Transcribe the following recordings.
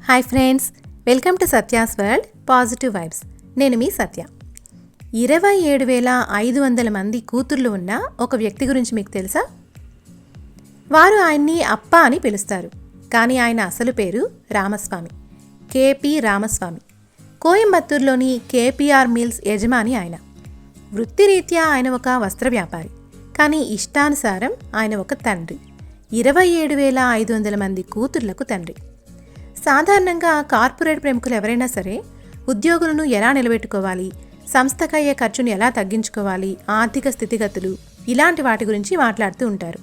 Hi friends, welcome to Satya's world positive vibes. నేను మీ సత్య. 27,500 మంది కూతుర్లు ఉన్న ఒక వ్యక్తి గురించి మీకు తెలుసా? వారు ఆయన్ని అప్ప అని పిలుస్తారు, కానీ ఆయన అసలు పేరు రామస్వామి, కేపీ రామస్వామి. కోయంబత్తూరులోని కేపీఆర్ మిల్స్ యజమాని ఆయన. వృత్తిరీత్యా ఆయన ఒక వస్త్ర వ్యాపారి, కానీ ఇష్టానుసారం ఆయన ఒక తండ్రి. 27,500 మంది కూతుర్లకు తండ్రి. సాధారణంగా కార్పొరేట్ ప్రముఖులు ఎవరైనా సరే ఉద్యోగులను ఎలా నిలబెట్టుకోవాలి, సంస్థకయ్యే ఖర్చును ఎలా తగ్గించుకోవాలి, ఆర్థిక స్థితిగతులు ఇలాంటి వాటి గురించి మాట్లాడుతూ ఉంటారు.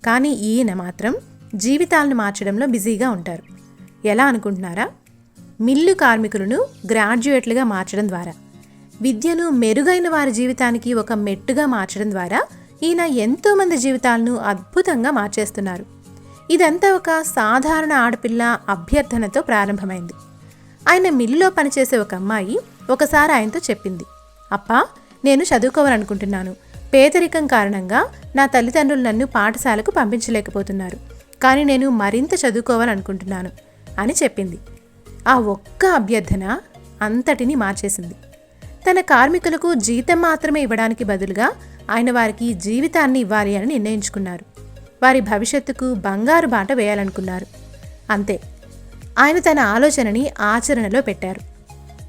కానీ ఈయన మాత్రం జీవితాలను మార్చడంలో బిజీగా ఉంటారు. ఎలా అనుకుంటున్నారా? మిల్లు కార్మికులను గ్రాడ్యుయేట్లుగా మార్చడం ద్వారా, విద్యను మెరుగైన వారి జీవితానికి ఒక మెట్టుగా మార్చడం ద్వారా ఈయన ఎంతోమంది జీవితాలను అద్భుతంగా మార్చేస్తున్నారు. ఇదంతా ఒక సాధారణ ఆడపిల్ల అభ్యర్థనతో ప్రారంభమైంది. ఆయన మిల్లులో పనిచేసే ఒక అమ్మాయి ఒకసారి ఆయనతో చెప్పింది, అప్పా, నేను చదువుకోవాలనుకుంటున్నాను. పేదరికం కారణంగా నా తల్లిదండ్రులు నన్ను పాఠశాలకు పంపించలేకపోతున్నారు, కానీ నేను మరింత చదువుకోవాలనుకుంటున్నాను అని చెప్పింది. ఆ ఒక్క అభ్యర్థన అంతటినీ మార్చేసింది. తన కార్మికులకు జీతం మాత్రమే ఇవ్వడానికి బదులుగా ఆయన వారికి జీవితాన్ని ఇవ్వాలి అని నిర్ణయించుకున్నారు. వారి భవిష్యత్తుకు బంగారు బాట వేయాలనుకున్నారు. అంతే, ఆయన తన ఆలోచనని ఆచరణలో పెట్టారు.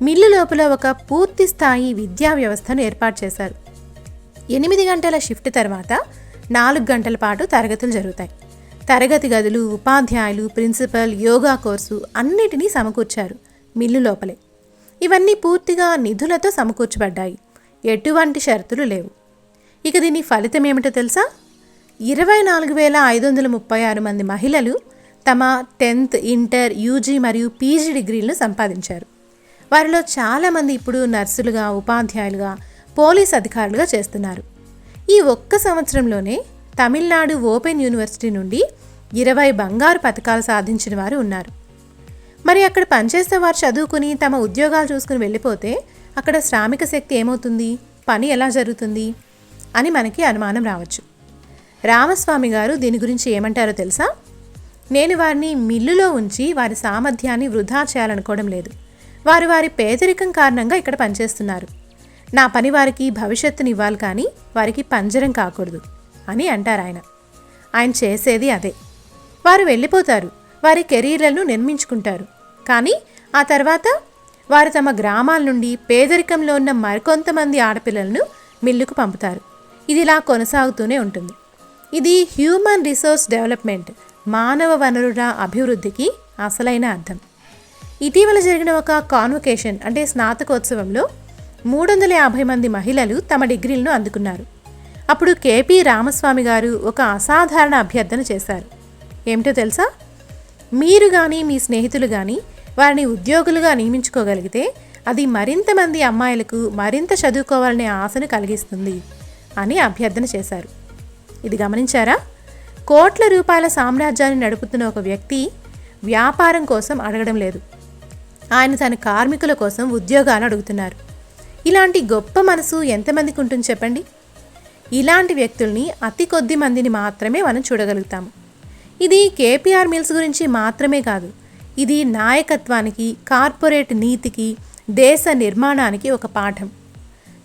మిల్లు లోపల ఒక పూర్తి స్థాయి విద్యా వ్యవస్థను ఏర్పాటు చేశారు. 8 గంటల షిఫ్ట్ తర్వాత 4 గంటల పాటు తరగతులు జరుగుతాయి. తరగతి గదులు, ఉపాధ్యాయులు, ప్రిన్సిపల్, యోగా కోర్సు అన్నిటినీ సమకూర్చారు మిల్లు లోపలే. ఇవన్నీ పూర్తిగా నిధులతో సమకూర్చబడ్డాయి. ఎటువంటి షరతులు లేవు. ఇక దీని ఫలితం ఏమిటో తెలుసా? 24,536 మంది మహిళలు తమ 10th, ఇంటర్, యూజీ మరియు పీజీ డిగ్రీలను సంపాదించారు. వారిలో చాలామంది ఇప్పుడు నర్సులుగా, ఉపాధ్యాయులుగా, పోలీస్ అధికారులుగా చేస్తున్నారు. ఈ ఒక్క సంవత్సరంలోనే తమిళనాడు ఓపెన్ యూనివర్సిటీ నుండి 20 బంగారు పతకాలు సాధించిన వారు ఉన్నారు. మరి అక్కడ పనిచేస్తే వారు చదువుకుని తమ ఉద్యోగాలు చూసుకుని వెళ్ళిపోతే అక్కడ శ్రామిక శక్తి ఏమవుతుంది, పని ఎలా జరుగుతుంది అని మనకి అనుమానం రావచ్చు. రామస్వామి గారు దీని గురించి ఏమంటారో తెలుసా? నేను వారిని మిల్లులో ఉంచి వారి సామర్థ్యాన్ని వృధా చేయాలనుకోవడం లేదు. వారు వారి పేదరికం కారణంగా ఇక్కడ పనిచేస్తున్నారు. నా పని వారికి భవిష్యత్తుని ఇవ్వాలి, కానీ వారికి పంజరం కాకూడదు అని అంటారు ఆయన. ఆయన చేసేది అదే. వారు వెళ్ళిపోతారు, వారి కెరీర్లను నిర్మించుకుంటారు, కానీ ఆ తర్వాత వారు తమ గ్రామాల నుండి పేదరికంలో ఉన్న మరికొంతమంది ఆడపిల్లలను మిల్లుకు పంపుతారు. ఇది ఇలా కొనసాగుతూనే ఉంటుంది. ఇది హ్యూమన్ రిసోర్స్ డెవలప్మెంట్, మానవ వనరుల అభివృద్ధికి అసలైన అర్థం. ఇటీవల జరిగిన ఒక కాన్వకేషన్ అంటే స్నాతకోత్సవంలో 350 మంది మహిళలు తమ డిగ్రీలను అందుకున్నారు. అప్పుడు కేపీ రామస్వామి గారు ఒక అసాధారణ అభ్యర్థన చేశారు. ఏమిటో తెలుసా? మీరు కానీ మీ స్నేహితులు కానీ వారిని ఉద్యోగులుగా నియమించుకోగలిగితే అది మరింత మంది అమ్మాయిలకు మరింత చదువుకోవాలనే ఆశను కలిగిస్తుంది అని అభ్యర్థన చేశారు. ఇది గమనించారా? కోట్ల రూపాయల సామ్రాజ్యాన్ని నడుపుతున్న ఒక వ్యక్తి వ్యాపారం కోసం అడగడం లేదు. ఆయన తన కార్మికుల కోసం ఉద్యోగాలు అడుగుతున్నారు. ఇలాంటి గొప్ప మనసు ఎంతమందికి ఉంటుంది చెప్పండి? ఇలాంటి వ్యక్తుల్ని అతి కొద్ది మందిని మాత్రమే మనం చూడగలుగుతాము. ఇది కేపీఆర్ మిల్స్ గురించి మాత్రమే కాదు, ఇది నాయకత్వానికి, కార్పొరేట్ నీతికి, దేశ నిర్మాణానికి ఒక పాఠం.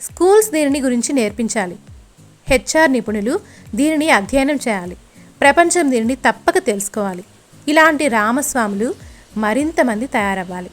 స్కూల్స్ దీనిని గురించి నేర్పించాలి. హెచ్ఆర్ నిపుణులు దీనిని అధ్యయనం చేయాలి. ప్రపంచం దీనిని తప్పక తెలుసుకోవాలి. ఇలాంటి రామస్వాములు మరింత మంది తయారవ్వాలి.